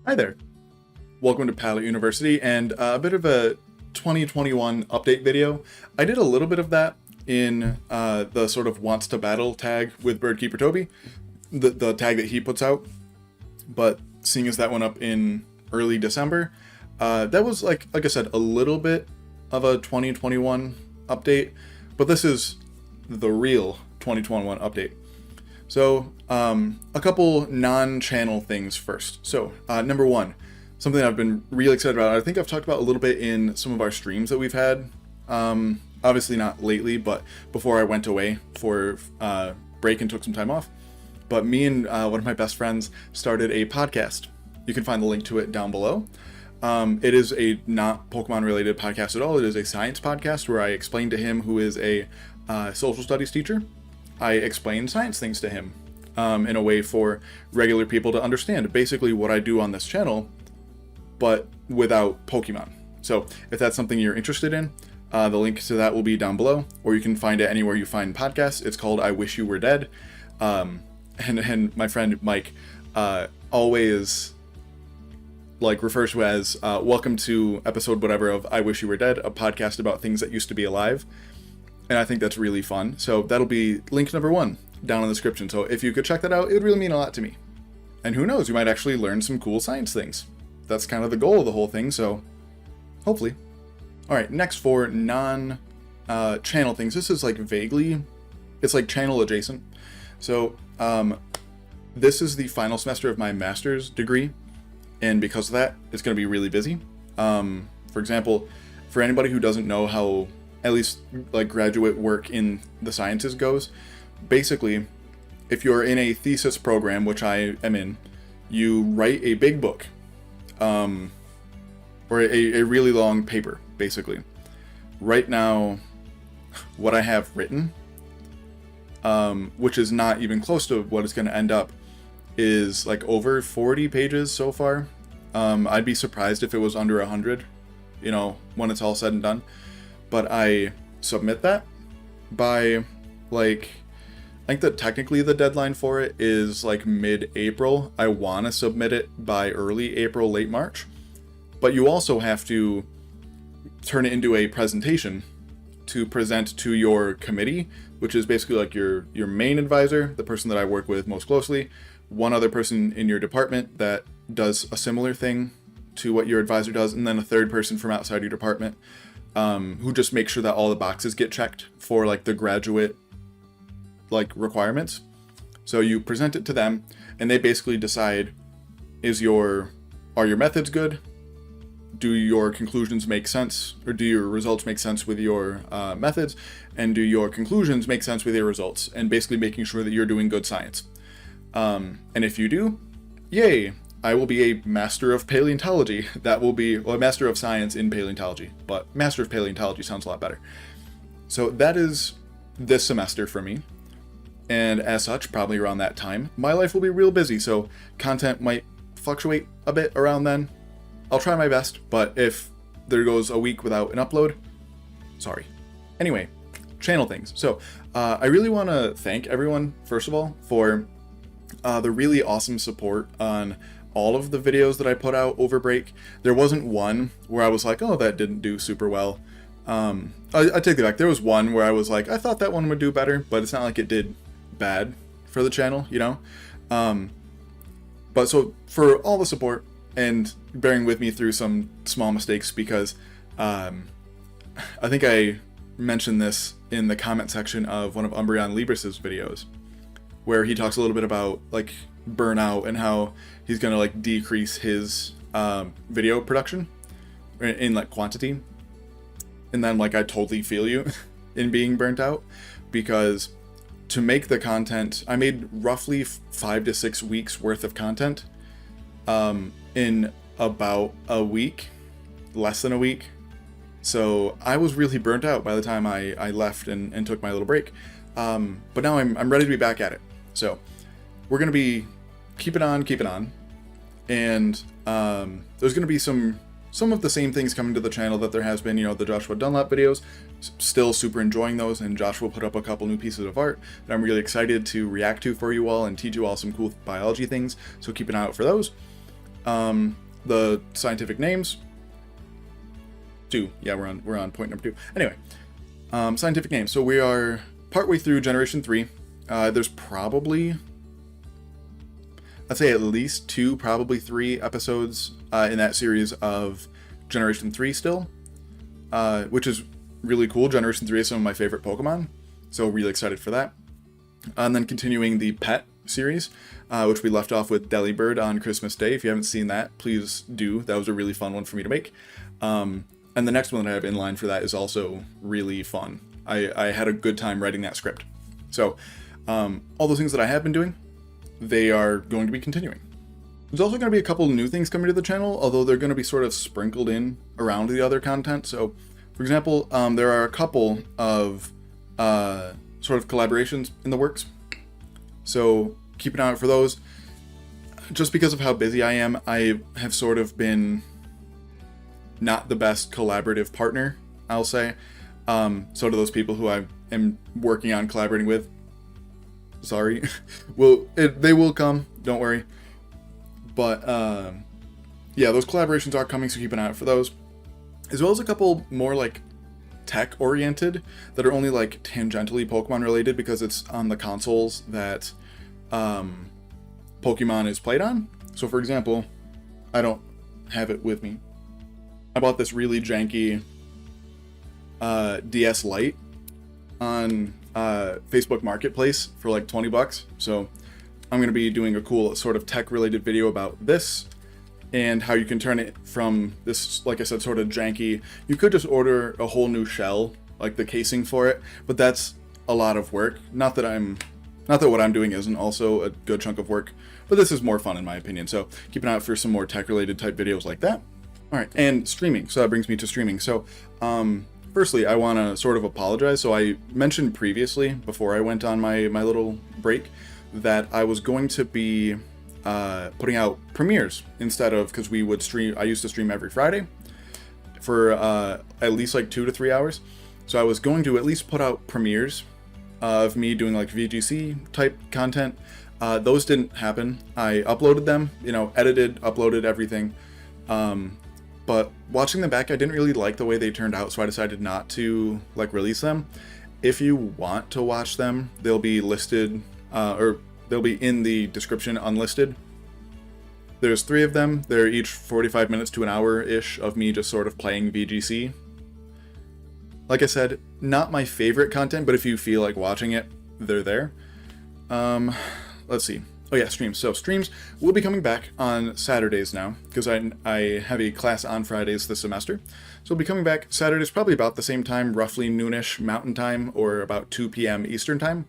Hi there. Welcome to Pilot University and a bit of a 2021 update video. I did a little bit of that in the sort of wants to battle tag with Birdkeeper Toby, the tag that he puts out. But seeing as that went up in early December, that was like I said, a little bit of a 2021 update, but this is the real 2021 update. So, a couple non-channel things first. So, number one, something I've been really excited about. I think I've talked about a little bit in some of our streams that we've had. Obviously not lately, but before I went away for break and took some time off. But me and one of my best friends started a podcast. You can find the link to it down below. It is a not Pokemon related podcast at all. It is a science podcast where I explain to him, who is a social studies teacher. I explain science things to him in a way for regular people to understand basically what I do on this channel, but without Pokemon. So if that's something you're interested in, the link to that will be down below, or you can find it anywhere you find podcasts. It's called I Wish You Were Dead. And my friend Mike always refers to as welcome to episode whatever of I Wish You Were Dead, a podcast about things that used to be alive. And I think that's really fun. So that'll be link number 1 down in the description. So if you could check that out, it would really mean a lot to me. And who knows, you might actually learn some cool science things. That's kind of the goal of the whole thing, so hopefully. All right, next for non-channel things. This is vaguely, it's channel adjacent. So this is the final semester of my master's degree. And because of that, it's going to be really busy. For example, for anybody who doesn't know how at least graduate work in the sciences goes, basically, if you're in a thesis program, which I am in, you write a big book, or a really long paper, basically. Right now, what I have written, which is not even close to what it's going to end up, is over 40 pages so far. I'd be surprised if it was under 100, when it's all said and done. But I submit that by I think that technically the deadline for it is mid-April. I want to submit it by early April, late March. But you also have to turn it into a presentation to present to your committee, which is basically your main advisor, the person that I work with most closely, one other person in your department that does a similar thing to what your advisor does, and then a third person from outside your department, who just make sure that all the boxes get checked for the graduate requirements. So you present it to them, and they basically decide, are your methods good? Do your conclusions make sense, or do your results make sense with your methods? And do your conclusions make sense with your results? And basically making sure that you're doing good science. And if you do, yay! I will be a master of paleontology. That will be, a master of science in paleontology, but master of paleontology sounds a lot better. So that is this semester for me. And as such, probably around that time, my life will be real busy, so content might fluctuate a bit around then. I'll try my best, but if there goes a week without an upload, sorry. Anyway, channel things. So I really want to thank everyone, first of all, for the really awesome support on all of the videos that I put out over break. There wasn't one where I was like, oh, that didn't do super well. I take it back. There was one where I was like, I thought that one would do better, but it's not like it did bad for the channel, But so for all the support and bearing with me through some small mistakes, because I think I mentioned this in the comment section of one of Umbreon Libris's videos, where he talks a little bit about burnout and how he's gonna decrease his video production in quantity. And then I totally feel you in being burnt out, because to make the content, I made roughly 5 to 6 weeks worth of content in about a week, less than a week. So I was really burnt out by the time I left and took my little break. But now I'm ready to be back at it. So we're going to be keep it on. And there's going to be some of the same things coming to the channel that there has been, the Joshua Dunlap videos. Still super enjoying those, and Joshua put up a couple new pieces of art that I'm really excited to react to for you all and teach you all some cool biology things, so keep an eye out for those. The scientific names. 2. Yeah, we're on point number 2. Anyway, scientific names. So we are partway through Generation 3. There's probably, I'd say at least 2, probably 3 episodes in that series of Generation 3 still, which is really cool. Generation 3 is some of my favorite Pokemon, so really excited for that. And then continuing the Pet series, which we left off with Delibird on Christmas Day. If you haven't seen that, please do. That was a really fun one for me to make. And the next one that I have in line for that is also really fun. I had a good time writing that script. So all those things that I have been doing, they are going to be continuing. There's also going to be a couple new things coming to the channel, although they're going to be sort of sprinkled in around the other content. So, for example, there are a couple of sort of collaborations in the works. So keep an eye out for those. Just because of how busy I am, I have sort of been not the best collaborative partner, I'll say. So to those people who I am working on collaborating with, sorry. They will come, don't worry. But yeah, those collaborations are coming, so keep an eye out for those. As well as a couple more like tech oriented that are only like tangentially Pokemon related because it's on the consoles that Pokemon is played on. So for example, I don't have it with me. I bought this really janky DS Lite on Facebook Marketplace for like $20. So I'm going to be doing a cool sort of tech related video about this and how you can turn it from this, like I said, sort of janky. You could just order a whole new shell, like the casing for it, but that's a lot of work. Not that what I'm doing isn't also a good chunk of work, but this is more fun in my opinion. So keep an eye out for some more tech related type videos like that. All right, and streaming. So that brings me to streaming. So firstly, I want to sort of apologize. So I mentioned previously, before I went on my little break, that I was going to be putting out premieres instead of, because we would stream, I used to stream every Friday for at least like 2 to 3 hours. So I was going to at least put out premieres of me doing like VGC type content. Those didn't happen. I uploaded them, edited, uploaded everything. But watching them back, I didn't really like the way they turned out, so I decided not to like release them. If you want to watch them, they'll be listed, or they'll be in the description unlisted. There's 3 of them. They're each 45 minutes to an hour-ish of me just sort of playing VGC. Like I said, not my favorite content, but if you feel like watching it, they're there. Let's see. Oh yeah, streams. So streams will be coming back on Saturdays now, because I have a class on Fridays this semester. So we'll be coming back Saturdays probably about the same time, roughly noonish Mountain Time, or about 2 p.m. Eastern Time.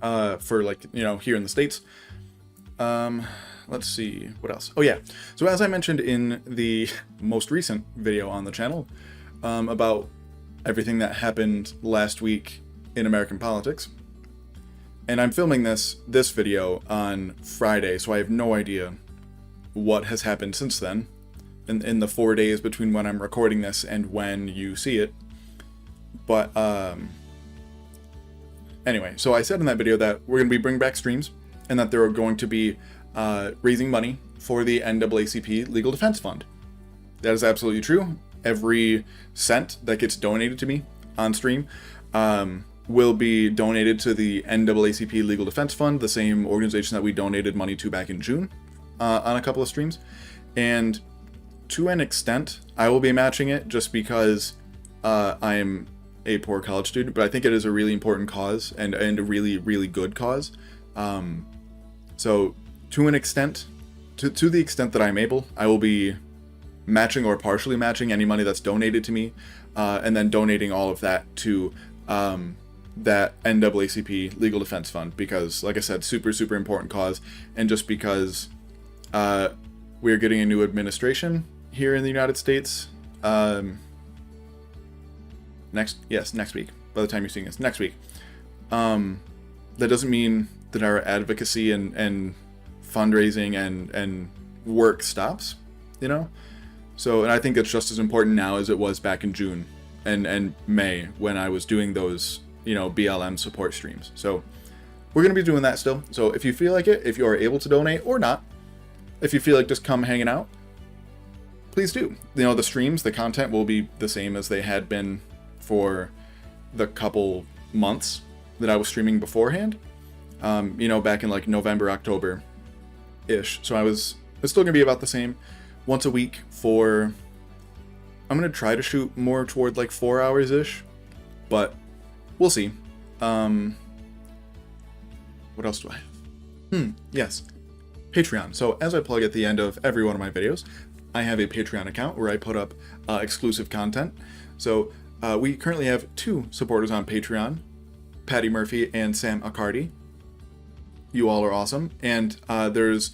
For like, here in the States. Let's see, what else? Oh yeah, so as I mentioned in the most recent video on the channel, about everything that happened last week in American politics, and I'm filming this video on Friday, so I have no idea what has happened since then, in the 4 days between when I'm recording this and when you see it. But, anyway, so I said in that video that we're going to be bringing back streams, and that there are going to be raising money for the NAACP Legal Defense Fund. That is absolutely true. Every cent that gets donated to me on stream will be donated to the NAACP Legal Defense Fund, the same organization that we donated money to back in June on a couple of streams. And to an extent, I will be matching it just because I'm a poor college student, but I think it is a really important cause and a really, really good cause. So to an extent, to the extent that I'm able, I will be matching or partially matching any money that's donated to me, and then donating all of that to that NAACP Legal Defense Fund, because, like I said, super, super important cause, and just because we're getting a new administration here in the United States next week. By the time you're seeing this, next week. That doesn't mean that our advocacy and fundraising and work stops, So, and I think it's just as important now as it was back in June and May when I was doing those, BLM support streams. So we're going to be doing that still. So if you feel like it, if you are able to donate or not, if you feel like just come hanging out, please do. You know, the streams, the content will be the same as they had been for the couple months that I was streaming beforehand. You know, back in like November, October-ish. So it's still gonna be about the same. Once a week for, I'm gonna try to shoot more toward like 4 hours-ish, but we'll see. What else do I have? Yes, Patreon. So as I plug at the end of every one of my videos, I have a Patreon account where I put up exclusive content. So we currently have 2 supporters on Patreon, Patty Murphy and Sam Accardi. You all are awesome. And there's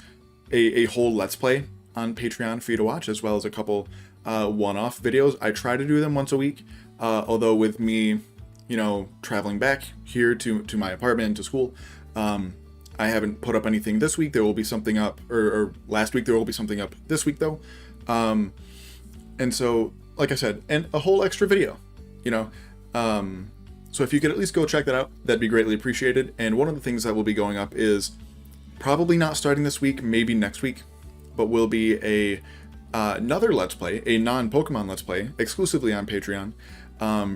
a whole Let's Play on Patreon for you to watch, as well as a couple one-off videos. I try to do them once a week, although with me, you know, traveling back here to my apartment, to school, I haven't put up anything this week. There will be something up, or last week. There will be something up this week, though. And so, like I said, and a whole extra video, you know. So if you could at least go check that out, that'd be greatly appreciated. And one of the things that will be going up is probably not starting this week, maybe next week, but will be another Let's Play, a non-Pokemon Let's Play, exclusively on Patreon,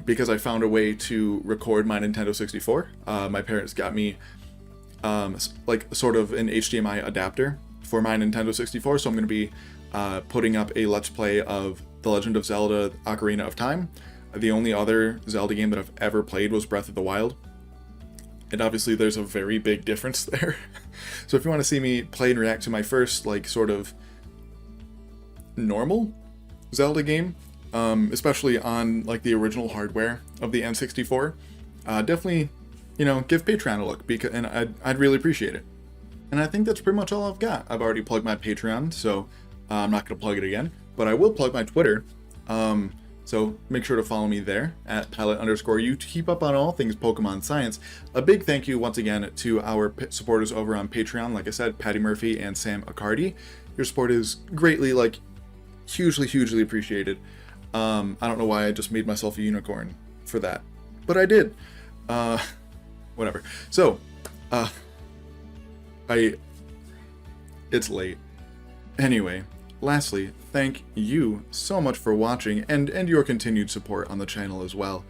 because I found a way to record my Nintendo 64. My parents got me like sort of an HDMI adapter for my Nintendo 64, so I'm going to be putting up a Let's Play of The Legend of Zelda: Ocarina of Time. The only other Zelda game that I've ever played was Breath of the Wild, and obviously there's a very big difference there. So if you want to see me play and react to my first, like, sort of normal Zelda game, especially on, like, the original hardware of the N64, definitely, you know, give Patreon a look, because, and I'd really appreciate it. And I think that's pretty much all I've got. I've already plugged my Patreon, so I'm not going to plug it again, but I will plug my Twitter. So make sure to follow me there at Pilot_U to keep up on all things Pokemon science. A big thank you once again to our supporters over on Patreon. Like I said, Patty Murphy and Sam Accardi. Your support is greatly, like, hugely appreciated. I don't know why I just made myself a unicorn for that, but I did. Whatever. So, it's late. Anyway, lastly, thank you so much for watching and your continued support on the channel as well.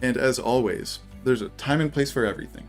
And as always, there's a time and place for everything.